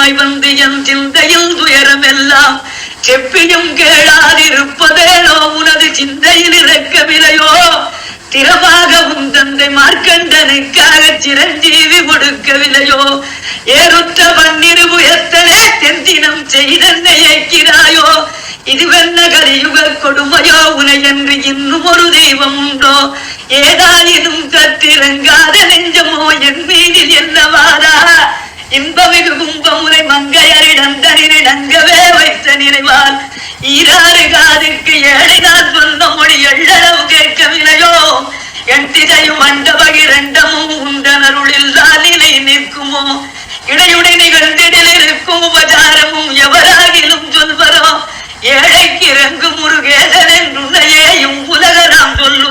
செல்வமாய் வந்து என் சிந்தையில் துயரம் எல்லாம் செப்பியும் கேளாதிருப்பதேனோ உனது சிந்தையில் இறக்கவில்லையோ திறமாக உன் தந்தை மார்க்கண்டனுக்காக சிரஞ்சீவி கொடுக்கவில்லையோ ஏறுற்ற பன்னிருவு எத்தனை தென்தினம் செய்தென்னை ஏற்கிறாயோ இதுவென்ன கலியுக கொடுமையோ உனையன்று இன்னும் ஒரு தெய்வம் உண்டோ ஏதாயினும் கத்திரங்காத நெஞ்சமோ என் மீதில் என்னவாரா இன்பமிகு கும்பமுறை மங்கையரிடம் தனிடங்கவே வைத்த நினைவால் ஈராறு காதுக்கு ஏழை நான் சொன்ன மொழி எள்ளளவு கேட்கவில்லையோ என் திசையும் அண்டபகிரண்டமும் உண்டனருளில்லால் நிலை நிற்குமோ இடையுடை நிகழ்ந்திடில் இருக்கும் உபச்சாரமும் எவராகிலும் சொல்வரோ ஏழைக்கு இறங்கு முருகேசன் என்றுனையேயும் உலக நாம் சொல்லும்